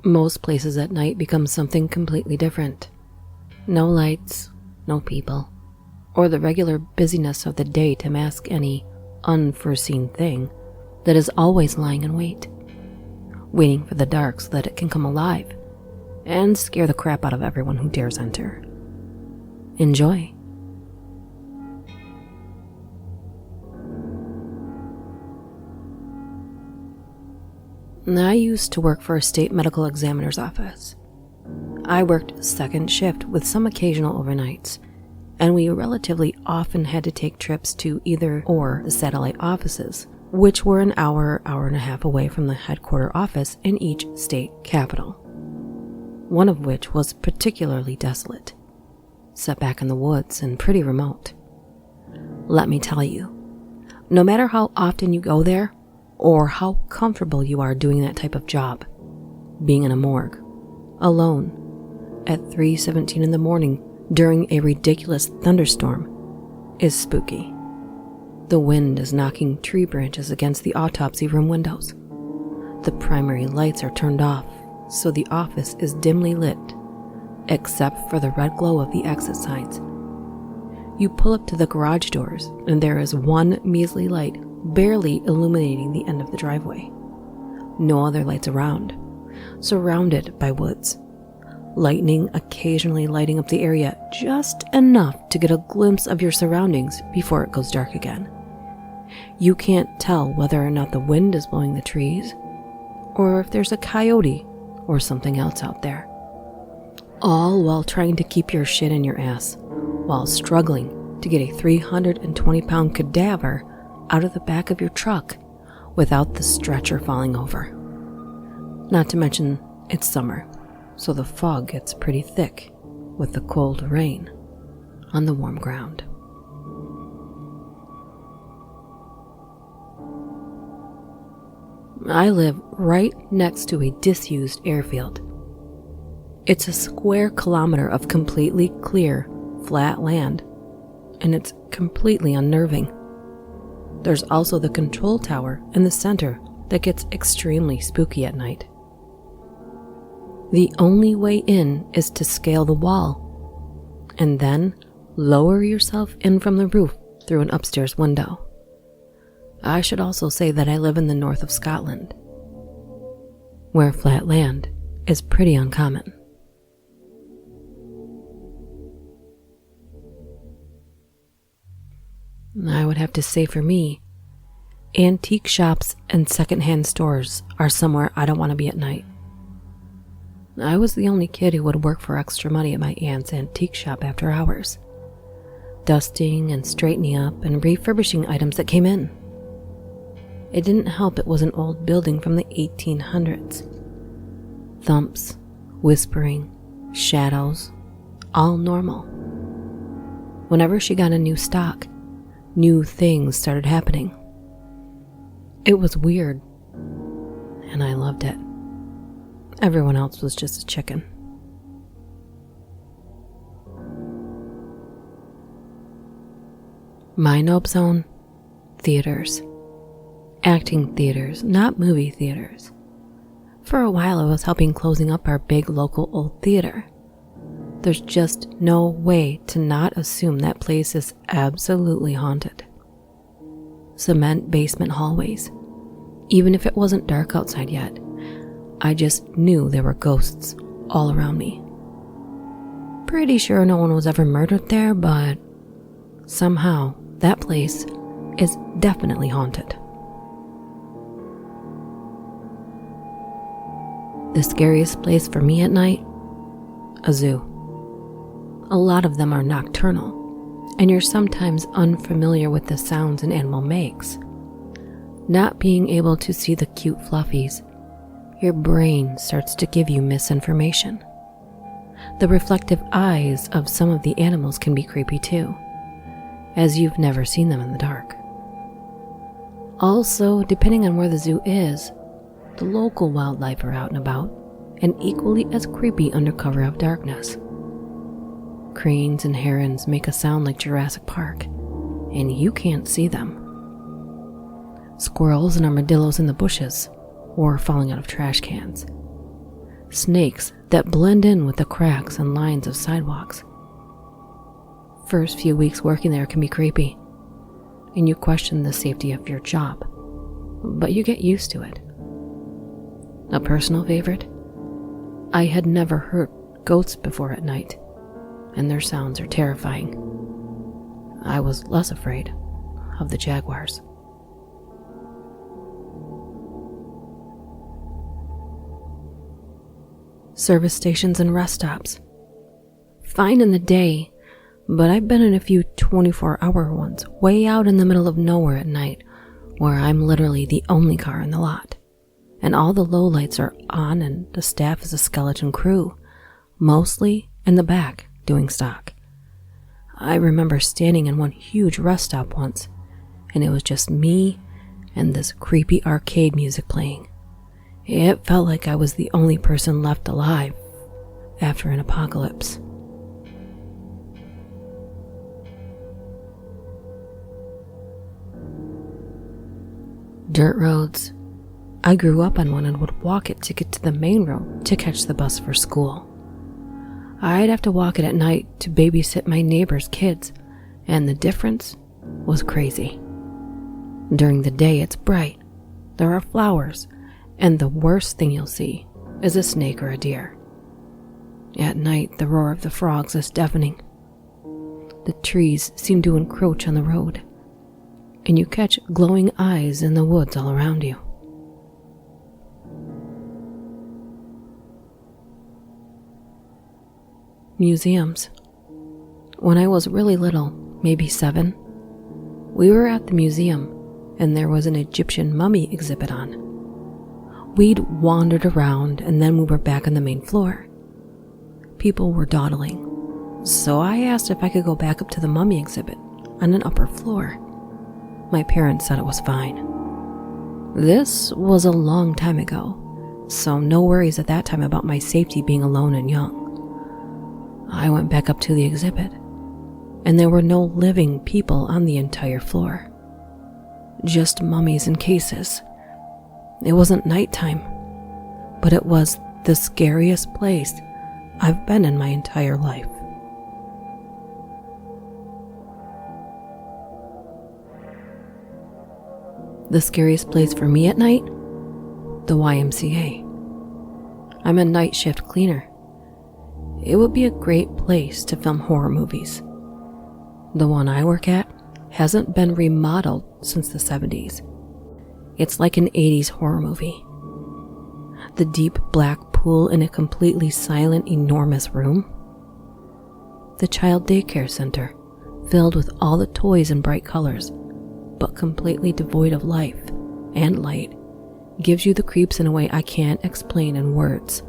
Most places at night become something completely different. No lights, no people, or the regular busyness of the day to mask any unforeseen thing that is always lying in wait, waiting for the dark so that it can come alive and scare the crap out of everyone who dares enter. Enjoy. I used to work for a state medical examiner's office. I worked second shift with some occasional overnights, and we relatively often had to take trips to either or the satellite offices, which were an hour and a half away from the headquarter office in each state capital, one of which was particularly desolate, set back in the woods and pretty remote. Let me tell you, no matter how often you go there, or how comfortable you are doing that type of job, being in a morgue, alone, at 3:17 in the morning during a ridiculous thunderstorm, is spooky. The wind is knocking tree branches against the autopsy room windows. The primary lights are turned off, so the office is dimly lit, except for the red glow of the exit signs. You pull up to the garage doors, and there is one measly light barely illuminating the end of the driveway. No other lights around, surrounded by woods. Lightning occasionally lighting up the area just enough to get a glimpse of your surroundings before it goes dark again. You can't tell whether or not the wind is blowing the trees, or if there's a coyote or something else out there. All while trying to keep your shit in your ass, while struggling to get a 320-pound cadaver out of the back of your truck without the stretcher falling over. Not to mention, it's summer, so the fog gets pretty thick with the cold rain on the warm ground. I live right next to a disused airfield. It's a square kilometer of completely clear, flat land, and it's completely unnerving. There's also the control tower in the center that gets extremely spooky at night. The only way in is to scale the wall, and then lower yourself in from the roof through an upstairs window. I should also say that I live in the north of Scotland, where flat land is pretty uncommon. I would have to say for me, antique shops and secondhand stores are somewhere I don't want to be at night. I was the only kid who would work for extra money at my aunt's antique shop after hours, dusting and straightening up and refurbishing items that came in. It didn't help it was an old building from the 1800s. Thumps, whispering, shadows, all normal. Whenever she got a new stock, new things started happening. It was weird, and I loved it. Everyone else was just a chicken. My nope zone? Theaters. Acting theaters, not movie theaters. For a while I was helping closing up our big local old theater. There's just no way to not assume that place is absolutely haunted. Cement basement hallways. Even if it wasn't dark outside yet, I just knew there were ghosts all around me. Pretty sure no one was ever murdered there, but somehow that place is definitely haunted. The scariest place for me at night? A zoo. A lot of them are nocturnal, and you're sometimes unfamiliar with the sounds an animal makes. Not being able to see the cute fluffies, your brain starts to give you misinformation. The reflective eyes of some of the animals can be creepy too, as you've never seen them in the dark. Also, depending on where the zoo is, the local wildlife are out and about, and equally as creepy under cover of darkness. Cranes and herons make a sound like Jurassic Park, and you can't see them. Squirrels and armadillos in the bushes, or falling out of trash cans. snakes that blend in with the cracks and lines of sidewalks. First few weeks working there can be creepy, and you question the safety of your job, but you get used to it. A personal favorite? I had never heard ghosts before at night, and their sounds are terrifying. I was less afraid of the jaguars. Service stations and rest stops. Fine in the day, but I've been in a few 24-hour ones way out in the middle of nowhere at night where I'm literally the only car in the lot, and all the lowlights are on and the staff is a skeleton crew, mostly in the back doing stock. I remember standing in one huge rest stop once, and it was just me and this creepy arcade music playing. It felt like I was the only person left alive after an apocalypse. Dirt roads. I grew up on one and would walk it to get to the main road to catch the bus for school. I'd have to walk it at night to babysit my neighbor's kids, and the difference was crazy. During the day it's bright, there are flowers, and the worst thing you'll see is a snake or a deer. At night the roar of the frogs is deafening. The trees seem to encroach on the road, and you catch glowing eyes in the woods all around you. Museums. When I was really little, maybe 7, we were at the museum and there was an Egyptian mummy exhibit on. We'd wandered around and then we were back on the main floor. People were dawdling, so I asked if I could go back up to the mummy exhibit on an upper floor. My parents said it was fine. This was a long time ago, so no worries at that time about my safety being alone and young. I went back up to the exhibit, and there were no living people on the entire floor. Just mummies in cases. It wasn't nighttime, but it was the scariest place I've been in my entire life. The scariest place for me at night? The YMCA. I'm a night shift cleaner. It would be a great place to film horror movies. The one I work at hasn't been remodeled since the 70s. It's like an 80s horror movie. The deep black pool in a completely silent, enormous room. The child daycare center, filled with all the toys in bright colors, but completely devoid of life and light, gives you the creeps in a way I can't explain in words.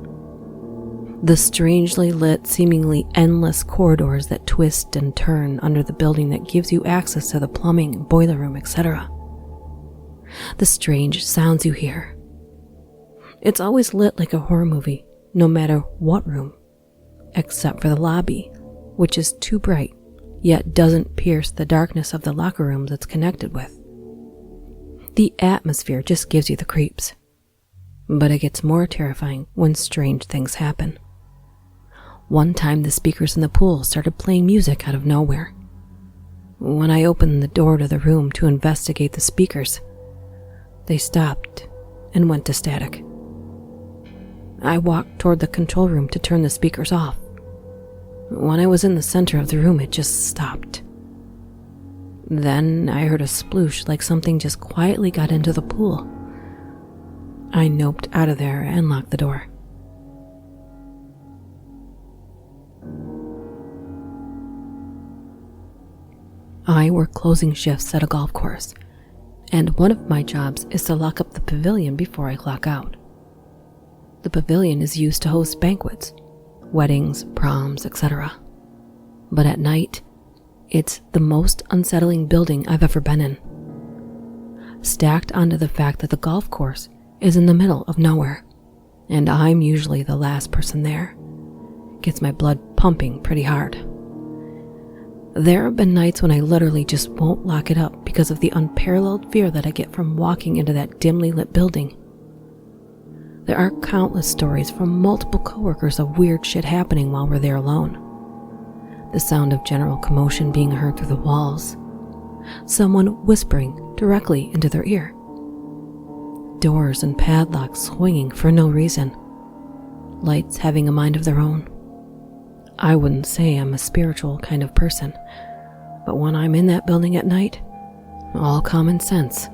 The strangely lit, seemingly endless corridors that twist and turn under the building that gives you access to the plumbing, boiler room, etc. The strange sounds you hear. It's always lit like a horror movie, no matter what room, except for the lobby, which is too bright, yet doesn't pierce the darkness of the locker rooms it's connected with. The atmosphere just gives you the creeps. But it gets more terrifying when strange things happen. One time the speakers in the pool started playing music out of nowhere. When I opened the door to the room to investigate the speakers, they stopped and went to static. I walked toward the control room to turn the speakers off. When I was in the center of the room, it just stopped. Then I heard a sploosh like something just quietly got into the pool. I noped out of there and locked the door. I work closing shifts at a golf course, and one of my jobs is to lock up the pavilion before I clock out. The pavilion is used to host banquets, weddings, proms, etc. But at night, it's the most unsettling building I've ever been in. Stacked onto the fact that the golf course is in the middle of nowhere, and I'm usually the last person there, gets my blood pumping pretty hard. There have been nights when I literally just won't lock it up because of the unparalleled fear that I get from walking into that dimly lit building. There are countless stories from multiple coworkers of weird shit happening while we're there alone. The sound of general commotion being heard through the walls. Someone whispering directly into their ear. Doors and padlocks swinging for no reason. Lights having a mind of their own. I wouldn't say I'm a spiritual kind of person, but when I'm in that building at night, all common sense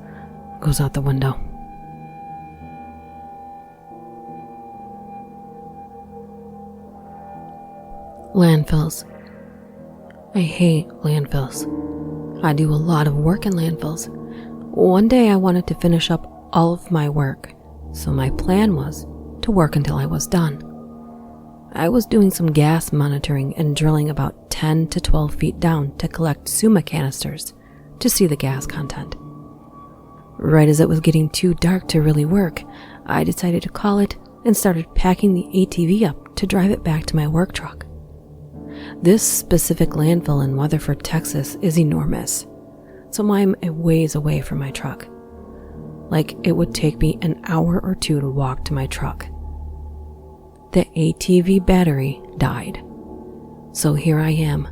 goes out the window. Landfills. I hate landfills. I do a lot of work in landfills. One day I wanted to finish up all of my work, so my plan was to work until I was done. I was doing some gas monitoring and drilling about 10 to 12 feet down to collect Suma canisters to see the gas content. Right as it was getting too dark to really work, I decided to call it and started packing the ATV up to drive it back to my work truck. This specific landfill in Weatherford, Texas is enormous, so I'm a ways away from my truck. Like it would take me an hour or two to walk to my truck. The ATV battery died, so here I am,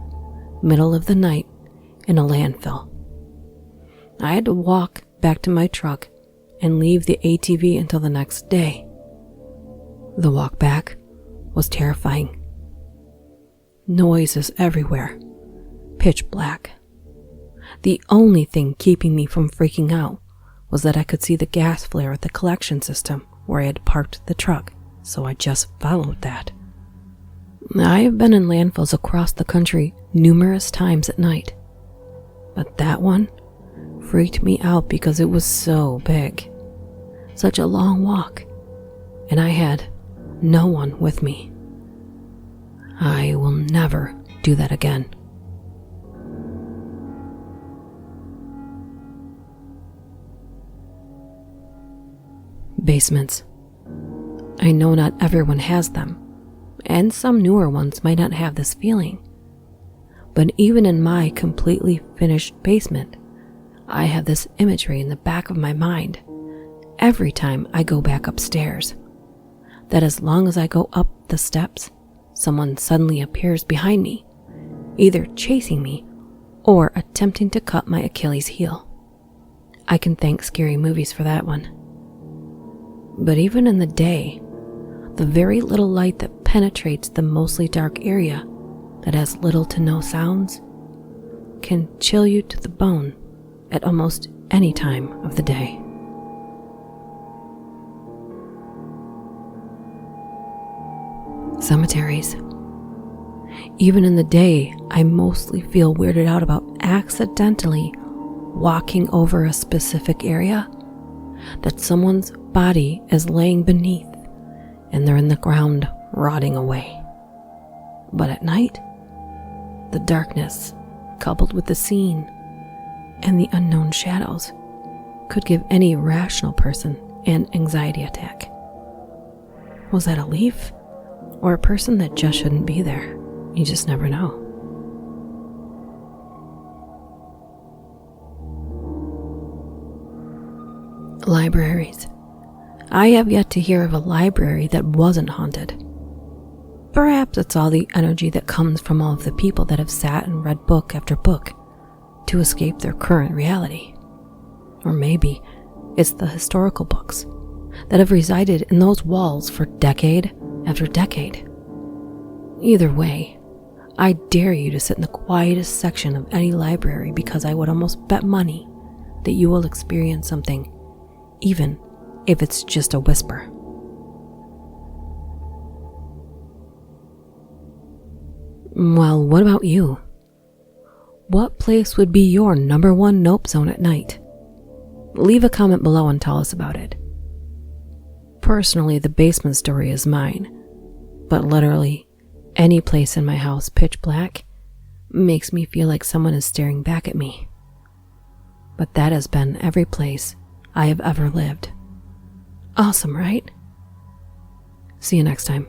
middle of the night, in a landfill. I had to walk back to my truck and leave the ATV until the next day. The walk back was terrifying. Noises everywhere, pitch black. The only thing keeping me from freaking out was that I could see the gas flare at the collection system where I had parked the truck, so I just followed that. I have been in landfills across the country numerous times at night, but that one freaked me out because it was so big, such a long walk, and I had no one with me. I will never do that again. Basements. I know not everyone has them, and some newer ones might not have this feeling. But even in my completely finished basement, I have this imagery in the back of my mind every time I go back upstairs, that as long as I go up the steps, someone suddenly appears behind me, either chasing me or attempting to cut my Achilles heel. I can thank scary movies for that one. But even in the day, the very little light that penetrates the mostly dark area that has little to no sounds can chill you to the bone at almost any time of the day. Cemeteries. Even in the day, I mostly feel weirded out about accidentally walking over a specific area that someone's body is laying beneath and they're in the ground rotting away. But at night, the darkness, coupled with the scene and the unknown shadows, could give any rational person an anxiety attack. Was that a leaf? Or a person that just shouldn't be there? You just never know. Libraries. I have yet to hear of a library that wasn't haunted. Perhaps it's all the energy that comes from all of the people that have sat and read book after book to escape their current reality. Or maybe it's the historical books that have resided in those walls for decade after decade. Either way, I dare you to sit in the quietest section of any library, because I would almost bet money that you will experience something, even if it's just a whisper. Well, what about you? What place would be your number one nope zone at night? Leave a comment below and tell us about it. Personally, the basement story is mine, but literally any place in my house pitch black makes me feel like someone is staring back at me. But that has been every place I have ever lived. Awesome, right? See you next time.